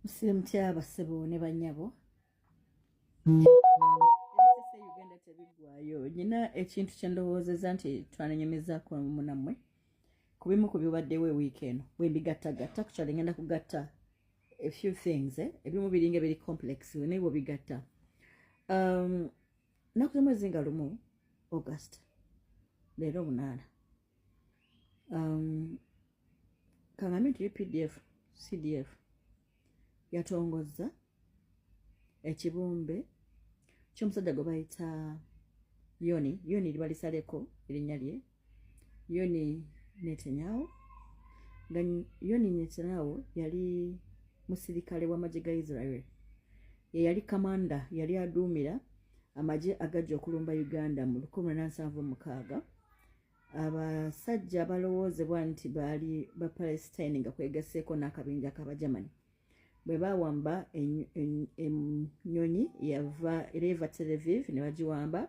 Muslim tyaba sebo ne banyabo. Uganda tebigwayo. Nyina ekintu kye ndowoozezza nti twananyumizaako munammwe. Ku bimu ku bibaddewo weekend bwe mbigattagatta kukyali ngenda kugatta a few things ebimu biringa biri complex naye bwe bigatta. Naku z'omwezi nga lumu August leero 8. Kangambye nti UPDF CDF yatongozza ekibumbe ky'omusajja gwe bayita Yoni libalisaleko erinnya lye Yoni Netanyahu. Yoni Netanyahu yali musirikale w'amagye ga Israel. Yali kamanda, yali aduumira amagye agajja okulumba Uganda mu 1976. Abasajja balowoozebwa nti baali ba Palestine nga kwegasseeko n'akabinja k'Abajamani. Bwe bawamba ennyonyi eva Tel Aviv ne bagiwamba,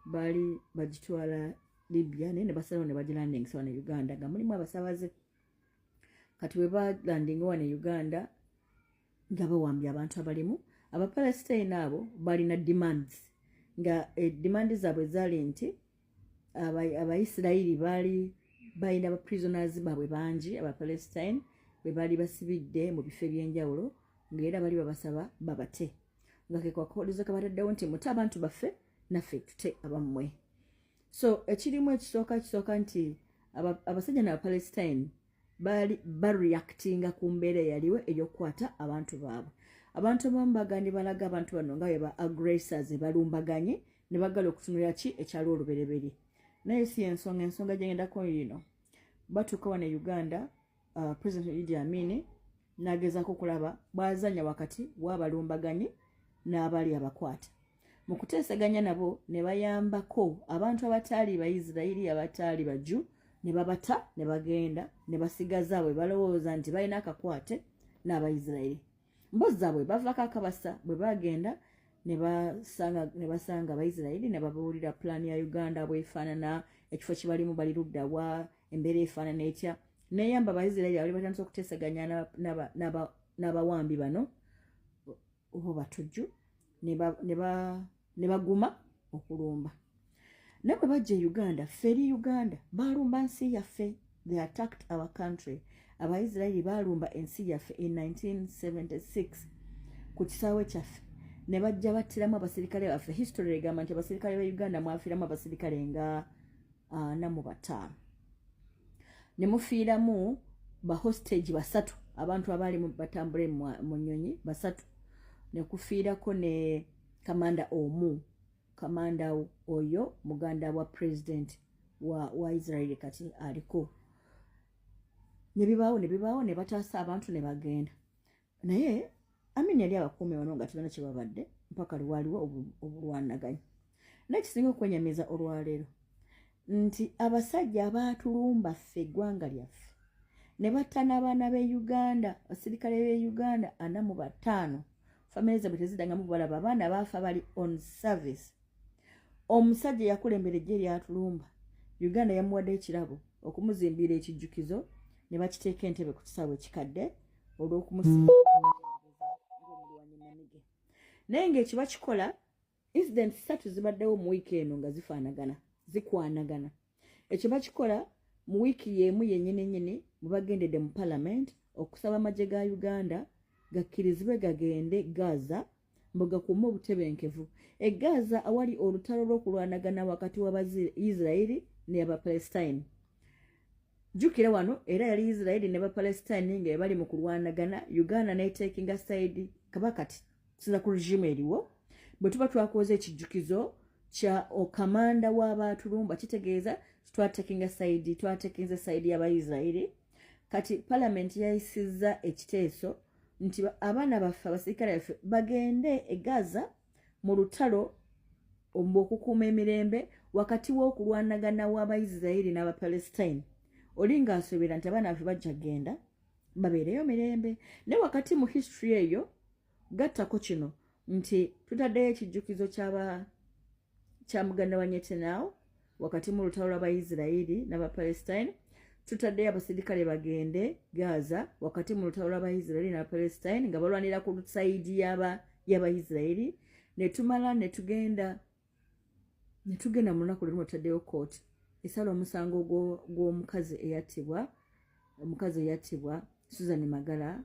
baali bagitwala Libya ne basalawo ne bagilandingisa wano Uganda nga mulimu abasaabaze. Kati bwe balandinga wano Uganda nga bawambye abantu abalimu, Abapalestine abo balina demands nga demand zaabwe zaali nti Abaisirairi baali balina ba prisoners baabwe bangi Abapalestine bwe baali basibidde mu bifo eby'enjawulo ng'era bali babasaba babate nga ke kwakolezo kabataddewo nti mutte abantu baffe naffe tute abammwe. So ekirimu ekisooka nti abasajja n'Abapalestine baali bareactinga ku mbeera eyaliwo ey'okukwata abantu baabwe. Abantu abamu bagandi balaga abantu bano nga bwe ba aggressors balumbaganye ne bagala okutunulira ki ekyali olubereberye. Naye si ensonga gye ngendako yino. Batuuka wano Uganda, President Idi Amin n'agezaako okulaba bw'azanya wakati w'abalumbaganyi n'abali abakwata. Mu kuteesaganya nabo ne bayambako abantu abataali Bayisirayiri abataali bajju ne babata ne bagenda ne basigaza bwe balowooza nti balina akakwate n'Abayisirayiri. Mbozi zaabwe bavaako akabasa bwe bagenda ne basanga Abayisirayiri ne babuulira pulaani ya Uganda bw'efaanana, ekifo kibalimu bali ludda wa, embeera efaanana etya. Neyamba Abayisirayiri abali batandise okuteesaganya n'abawambi bano oba batujju ne baguma okulumba. Ne bwe bajja Uganda, ffe eri Uganda baalumba nsi yaffe. They attacked our country. Abayisirayiri baalumba ensi yaffe in 1976 ku kisaawe kyaffe ne bajja battiramu abasirikale baffe. History egamba nti abasirikale ba Uganda mwafiiramu abasirikale nga 45. Ne mufiiramu ba hostage 3, abantu abaali batambule mu nnyonyi 3. Ne kufiirako ne kamanda omu. Kamanda oyo muganda wa president wa Israel kati aliko. Ne bibaawo ne bataasa abantu ne bagenda. Naye Amin yali abakuume wano nga tebana kye babadde mpaka lwaliwo obulwanaganya. N'ekisinga okwenyamiza olwaleero nti abasajja abaatulumba ffe eggwanga lyaffe ne batta n'abaana b'e Uganda, abasirikale b'e Uganda 45. Famire zaabwe tezidangamu balaba, abaana baafa bali on service. Omusajja yakulembera eggye lyatulumba. Uganda yamuwadde ekirabo okumuzimbira ekijjukizo ne bakiteeka entebe ku kisaawe ekikadde olw'okumusiima. Naye ng'ekiba kikola, incident 3 zibaddewo mu wiiki eno nga zikwanagana. Ekyo bakikola mu wiiki y'emu yennyini bwe bagendedde mu Parliament okusaba amagye ga Uganda gakkirizibwe gagende Gaza mbu gakuume obutebenkevu. Gaza awali olutalo lw'okulwanagana wakati w'Abayisirayiri ne Abapalestine. Jjukira wano era yali Israeli ne Bapalestine nga bali mu kulwanagana, Uganda n'eteekinga side kabakati kusinza ku regime eriwo. Bwe tuba twakoze ekijjukizo kya okamanda w'abaatulumba kitegeeza twateekinga side y'Abayisirayiri. Kati Parliament yayisizza ekiteeso nti abaana baffe abasirikale baffe bagende e Gaza mu lutalo okukuuma emirembe wakati w'okulwanagana w'Abayisirayiri n'Abapalestine. Olinga asoberera nti abaana baffe bajja genda babeereyo mirembe. Ne wakati mu history eyo gattako kino nti tutaddeyo ekijjukizo kya muganda wa Netanyahu wakati mu lutalo lw'Abayisirayiri n'Abapalestine. tutaddeyo abasirikale bagende Gaza wakati mu lutalo lw'Abayisirayiri n'Abapalestine nga balwanira ku sayidi y'Abayisirayiri ne tumala ne tugenda mu lunaku lumu tutaddeyo kooti esala omusango gw'omukazi eyattibwa Susan Magala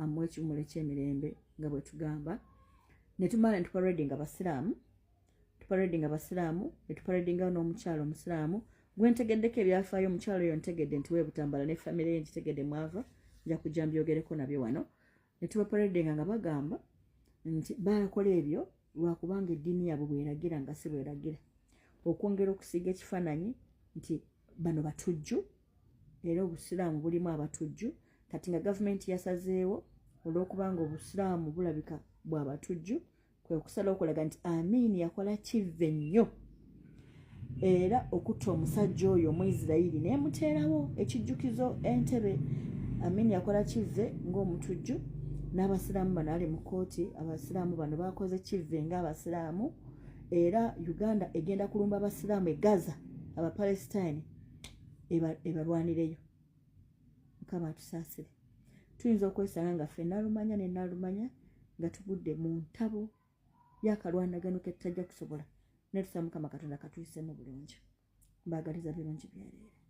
amuwa ekimuli eky'emirembe nga bwe tugamba ne tumala ne tuparedinga abasiraamu ne tuparedinga n'omukyalo omusiraamu gwentegeddeko ebyafaayo omukyalo oyo ntegedde nti weebutambala ne famire ye nkitegedde mwava nja kujja mbyogereko nabyo wano ne tubaparedinga nga bagamba nti bakola ebyo lwakubanga eddiini yaabwe bweragira nga si bweragira okwongera okusiiga ekifaananyi nti bano batujju era obusiraamu bulimu abatujju kati nga gavumenti yasazeewo olw'okubanga obusiraamu bulabika bw'abatujju kwe kusala okulaga nti Amin yakola kivve nnyo era okutta omusajja oyo Omuyisirayiri n'emuteerawo ekijjukizo Entebbe. Amin yakola kivve ng'omutujju n'abasiraamu bano ali mu kooti abasiraamu bano bakoze kivve ng'abasiraamu era Uganda egenda kulumba abasiraamu e Gaza Abapalestine ebalwanireyo. Mukama atusaasire. Tuyinza okwesanga nga ffe nalumanya ne nalumanya nga tugudde mu ntabo y'akalwanagano ke tutajja kusobola ne tusaba Mukama Katonda katuyiseemu bulungi. Mbaagaliza birungi bya leero.